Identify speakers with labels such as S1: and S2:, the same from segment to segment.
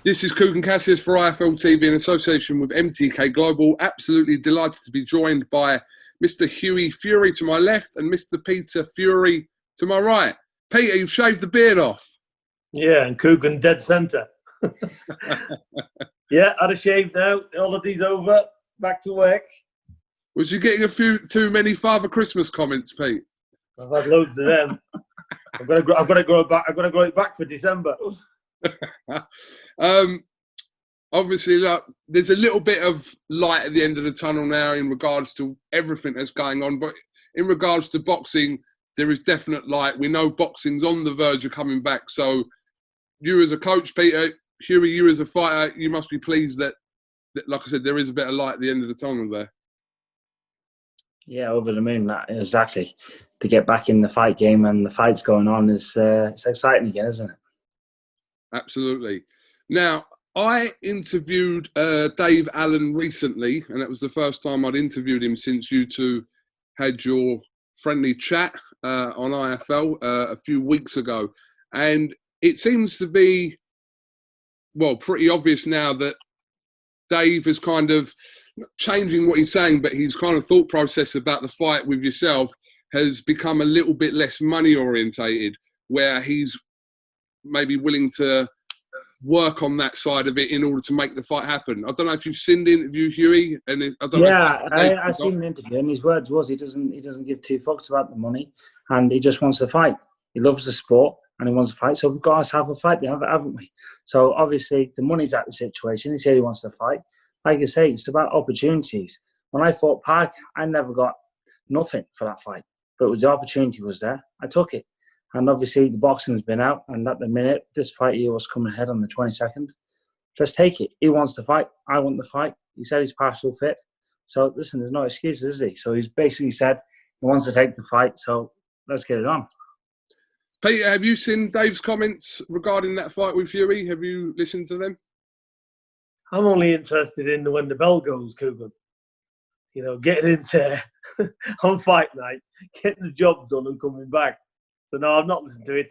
S1: This is KUGAN CASSIUS for IFL TV in association with MTK Global. Absolutely delighted to be joined by Mr. Hughie Fury to my left and Mr. Peter Fury to my right. Peter, you've shaved the beard off.
S2: Yeah, and KUGAN dead centre. Yeah, had a shave now. The holiday's over. Back to work.
S1: Was you getting a few too many Father Christmas comments, Pete?
S2: I've had loads of them. I've got to grow back. I've got to grow it back for December.
S1: Obviously, look, there's a little bit of light at the end of the tunnel now in regards to everything that's going on. But in regards to boxing, there is definite light. We know boxing's on the verge of coming back. So you as a coach, Peter, Hughie, you as a fighter, you must be pleased that, like I said, there is a bit of light at the end of the tunnel there.
S3: Yeah, over the moon, exactly. To get back in the fight game and the fight's going on is it's exciting again, isn't it?
S1: Absolutely. Now, I interviewed Dave Allen recently, and that was the first time I'd interviewed him since you two had your friendly chat on IFL a few weeks ago. And it seems to be, well, pretty obvious now that Dave is kind of changing what he's saying, but his kind of thought process about the fight with yourself has become a little bit less money orientated, where he's maybe willing to work on that side of it in order to make the fight happen. I don't know if you've seen the interview, Hughie, and I don't know.
S3: I've seen the interview, and his words was he doesn't give two fucks about the money, and he just wants to fight. He loves the sport, and he wants to fight. So we've got to have a fight, haven't we? So obviously the money's at the situation. He said he wants to fight. Like I say, it's about opportunities. When I fought Park, I never got nothing for that fight, but the opportunity was there. I took it. And obviously the boxing's been out, and at the minute, this fight here was coming ahead on the 22nd. Let's take it. He wants to fight. I want to fight. He said he's partial fit. So listen, there's no excuses, is he? So he's basically said he wants to take the fight. So let's get it on.
S1: Peter, have you seen Dave's comments regarding that fight with Fury? Have you listened to them?
S2: I'm only interested in when the bell goes, KUGAN. You know, getting in there on fight night, getting the job done and coming back. So no, I've not listened to it.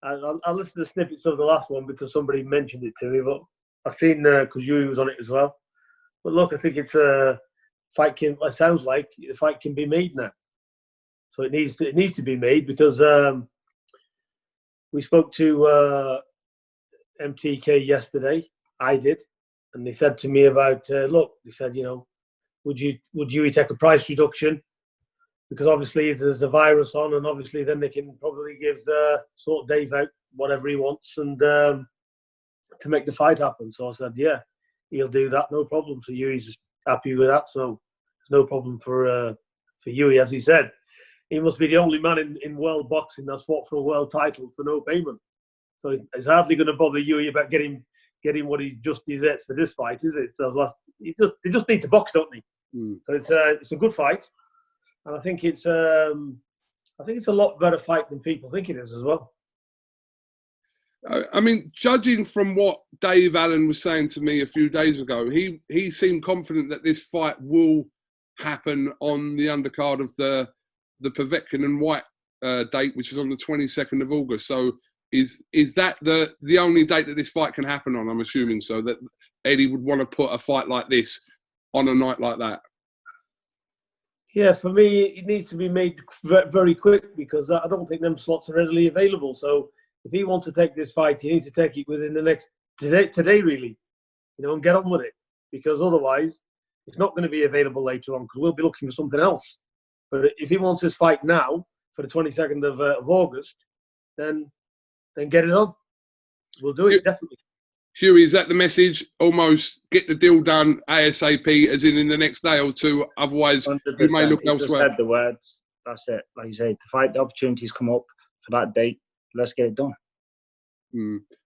S2: I listened to snippets of the last one because somebody mentioned it to me, but I've seen because Hughie was on it as well. But look, I think it's a fight. It sounds like the fight can be made now. So it needs to be made because we spoke to MTK yesterday. I did, and they said to me about look. They said, you know, would you take a price reduction? Because obviously there's a virus on, and obviously then they can probably give sort Dave out whatever he wants and to make the fight happen. So I said, yeah, he'll do that, no problem. So Hughie's happy with that, so there's no problem for Hughie, as he said. He must be the only man in world boxing that's fought for a world title for no payment. So it's hardly going to bother Hughie about getting what he just deserves for this fight, is it? So they just need to box, don't they? So it's a good fight. And I think it's a lot better fight than people think it is as well.
S1: I mean, judging from what Dave Allen was saying to me a few days ago, he seemed confident that this fight will happen on the undercard of the Povetkin and White date, which is on the 22nd of August. So is that the only date that this fight can happen on? I'm assuming so, that Eddie would want to put a fight like this on a night like that.
S2: Yeah, for me, it needs to be made very quick because I don't think them slots are readily available. So if he wants to take this fight, he needs to take it within the next today really, you know, and get on with it, because otherwise it's not going to be available later on because we'll be looking for something else. But if he wants this fight now for the 22nd of August, then get it on. We'll do it, definitely.
S1: Hughie, is that the message? Almost get the deal done ASAP, as in the next day or two. Otherwise, 100%. You may look elsewhere.
S3: Just said the words. That's it. Like you say, the opportunities come up for that date. Let's get it done.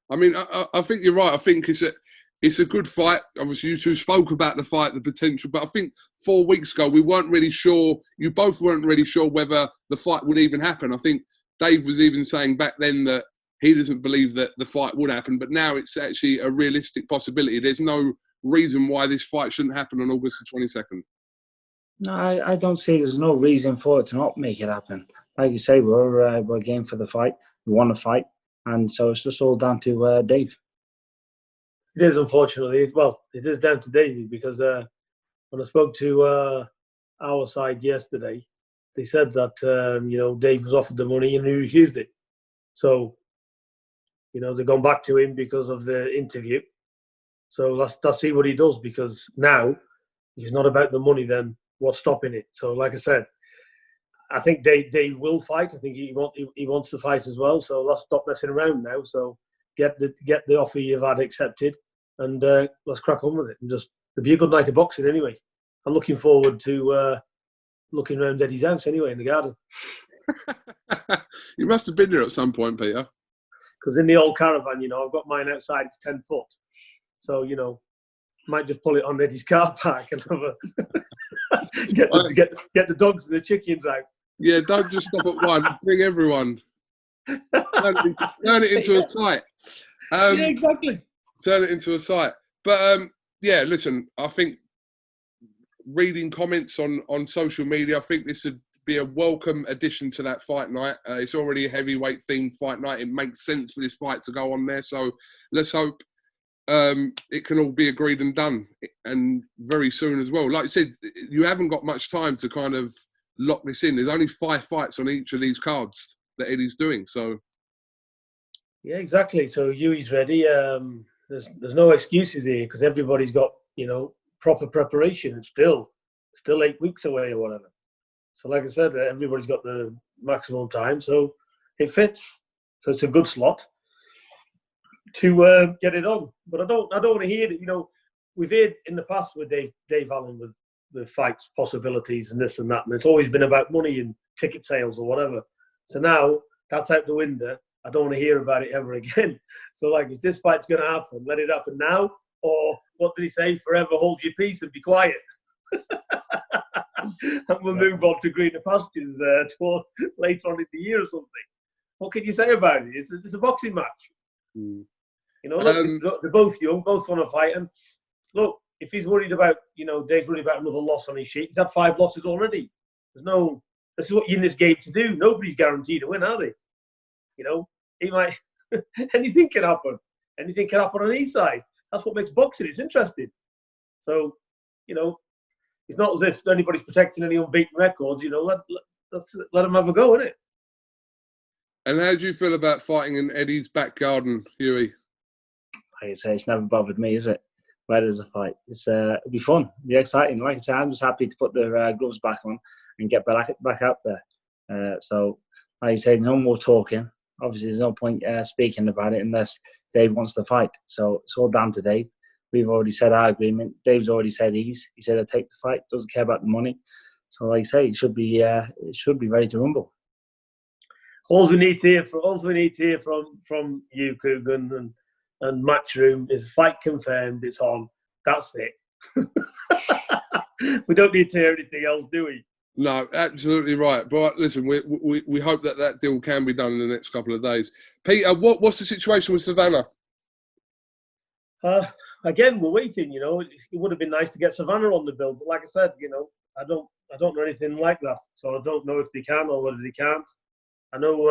S1: I mean, I think you're right. I think it's a good fight. Obviously, you two spoke about the fight, the potential. But I think 4 weeks ago, we weren't really sure. You both weren't really sure whether the fight would even happen. I think Dave was even saying back then that he doesn't believe that the fight would happen, but now it's actually a realistic possibility. There's no reason why this fight shouldn't happen on August the 22nd.
S3: No, I don't see there's no reason for it to not make it happen. Like you say, we're game for the fight. We want to fight, and so it's just all down to Dave.
S2: It is, unfortunately. Well, it is down to Davey because when I spoke to our side yesterday, they said that Dave was offered the money and he refused it. So they've gone back to him because of the interview. So let's see what he does, because now if it's not about the money, then what's stopping it? So like I said, I think Dave will fight. I think he wants to fight as well. So let's stop messing around now. So get the offer you've had accepted, and let's crack on with it. And just it'll be a good night of boxing anyway. I'm looking forward to looking around Eddie's house anyway in the garden.
S1: You must have been there at some point, Peter.
S2: Because in the old caravan, I've got mine outside. It's 10 foot. So might just pull it on Eddie's car park and have a get the dogs and the chickens out.
S1: Yeah, don't just stop at one. Bring everyone. Turn it into a site.
S2: Yeah, exactly.
S1: Turn it into a site. But yeah, listen, I think reading comments on social media, I think this would be a welcome addition to that fight night. It's already a heavyweight themed fight night. It makes sense for this fight to go on there. So let's hope it can all be agreed and done, and very soon as well. Like I said, you haven't got much time to kind of lock this in. There's only 5 fights on each of these cards that Eddie's doing. So
S2: yeah, exactly. So Hughie's ready. There's no excuses here because everybody's got proper preparation. It's still 8 weeks away or whatever. So like I said, everybody's got the maximum time, so it fits. So it's a good slot to get it on. But I don't want to hear that. We've heard in the past with Dave Allen with the fights possibilities and this and that, and it's always been about money and ticket sales or whatever. So now that's out the window. I don't want to hear about it ever again. So like, if this fight's going to happen, let it happen now, or what did he say? Forever hold your peace and be quiet. And we'll move on to greener pastures later on in the year or something. What can you say about it? It's a boxing match.
S1: Mm.
S2: Look, they're both young, both want to fight. And look, if he's worried about, Dave's worried about another loss on his sheet, he's had 5 losses already. This is what you're in this game to do. Nobody's guaranteed to win, are they? He might, anything can happen. Anything can happen on his side. That's what makes boxing. It's interesting. So, it's not as if anybody's protecting any unbeaten records. Let them have a go, innit?
S1: And how do you feel about fighting in Eddie's back garden, Hughie?
S3: Like I say, it's never bothered me, is it? Where there's a fight, it'll be fun, it'll be exciting. Like I say, I'm just happy to put the gloves back on and get back out there. So, like I say, no more talking. Obviously, there's no point speaking about it unless Dave wants to fight. So it's all down to Dave. We've already said our agreement. Dave's already said he said he'll take the fight. Doesn't care about the money. So, like I say, it should be ready to rumble.
S2: All we need to hear from you, KUGAN, and Matchroom is fight confirmed. It's on. That's it. We don't need to hear anything else, do we?
S1: No, absolutely right. But listen, we hope that deal can be done in the next couple of days. Peter, what's the situation with Savannah?
S2: Again, we're waiting. It would have been nice to get Savannah on the bill, but like I said, I don't know anything like that, so I don't know if they can or whether they can't. I know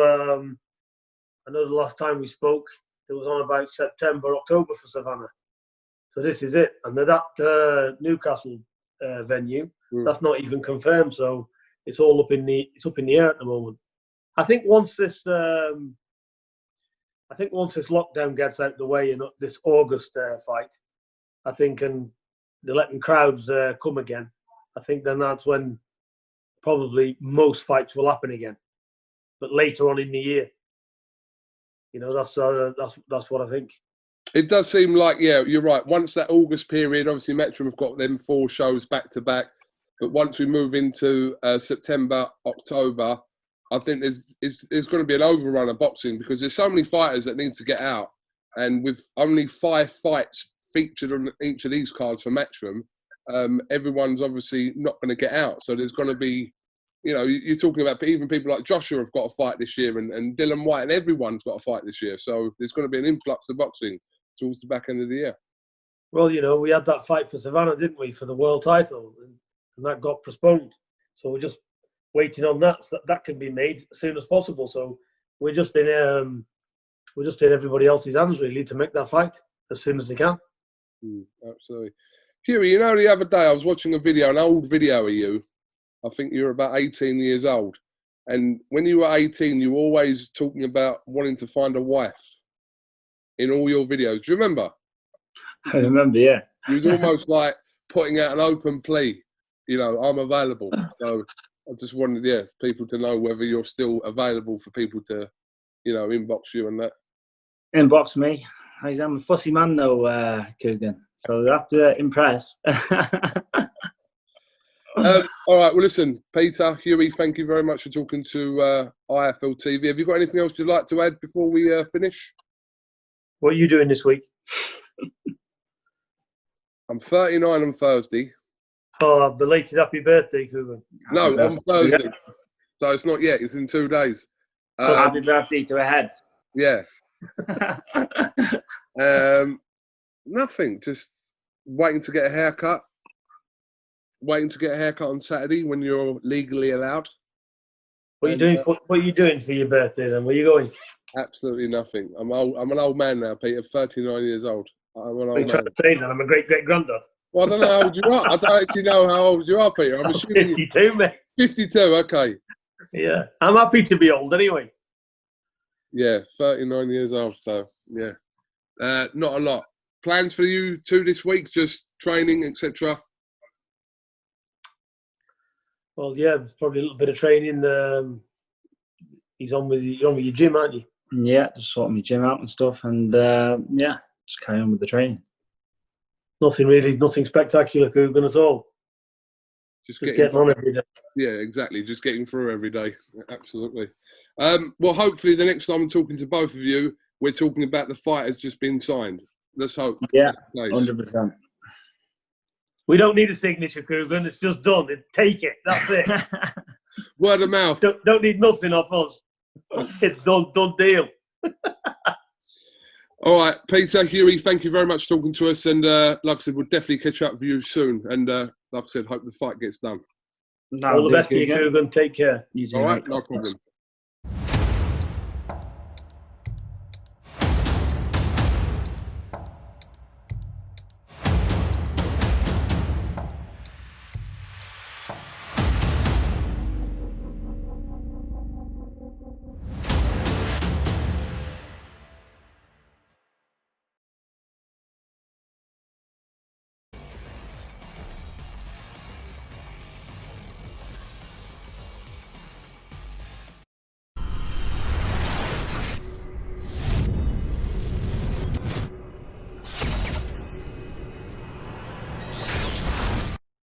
S2: the last time we spoke, it was on about September, October for Savannah. So this is it, and that Newcastle venue, that's not even confirmed. So it's all up in the air at the moment. I think once this lockdown gets out of the way and this August fight, I think, and they're letting crowds come again, I think then that's when probably most fights will happen again. But later on in the year, that's what I think.
S1: It does seem like, yeah, you're right. Once that August period, obviously Metro have got them 4 shows back to back. But once we move into September, October, I think there's going to be an overrun of boxing because there's so many fighters that need to get out. And with only 5 fights featured on each of these cards for Matchroom, everyone's obviously not going to get out. So there's going to be, you're talking about even people like Joshua have got a fight this year and Dylan White, and everyone's got a fight this year. So there's going to be an influx of boxing towards the back end of the year.
S2: Well, we had that fight for Savannah, didn't we, for the world title, and that got postponed. So we're just waiting on that. So that can be made as soon as possible. So we're just in everybody else's hands really to make that fight as soon as they can.
S1: Absolutely. Hughie, you know, the other day I was watching a video, an old video of you. I think you were about 18 years old. And when you were 18, you were always talking about wanting to find a wife in all your videos. Do you remember?
S3: I remember, yeah.
S1: You was almost like putting out an open plea. You know, I'm available. So I just wanted, people to know whether you're still available for people to, inbox you and that.
S3: Inbox me. I'm a fussy man though, KUGAN. So you have to impress.
S1: All right, well, listen, Peter, Hughie, thank you very much for talking to IFL TV. Have you got anything else you'd like to add before we finish?
S2: What are you doing this week?
S1: I'm 39 on Thursday.
S2: Oh, belated happy birthday, KUGAN.
S1: No, on Thursday. So it's not yet. It's in 2 days.
S3: Happy birthday to a head.
S1: Yeah. Nothing. Just waiting to get a haircut. Waiting to get a haircut on Saturday when you're legally allowed.
S2: What are you doing? What are you doing for your birthday then? Where are you going?
S1: Absolutely nothing. I'm an old man now, Peter. 39 years old. I'm an old
S2: What are you trying
S1: man.
S2: to say then? I'm a great granddad.
S1: Well, I don't know how old you are. I don't actually know how old you are, Peter. I'm assuming
S2: 52, mate.
S1: 52. Okay.
S2: Yeah, I'm happy to be old anyway.
S1: Yeah, 39 years old. So yeah, not a lot. Plans for you two this week? Just training, etc.
S2: Well, yeah, probably a little bit of training. You're on with your gym, aren't you?
S3: Yeah, just sorting my gym out and stuff, and just carry on with the training.
S2: Nothing spectacular, KUGAN, at all.
S1: Just
S2: getting on every day.
S1: Yeah, exactly. Just getting through every day. Absolutely. Well, hopefully the next time I'm talking to both of you, we're talking about the fight has just been signed. Let's hope.
S3: Yeah, 100%.
S2: We don't need a signature, KUGAN. It's just done. Take it. That's it.
S1: Word of mouth.
S2: Don't need nothing off us. It's done deal.
S1: All right, Peter, Hughie, thank you very much for talking to us. And like I said, we'll definitely catch up with you soon. And like I said, hope the fight gets done.
S2: All the best to you, KUGAN. Take care.
S3: You too,
S1: all right,
S3: mate.
S1: no problem.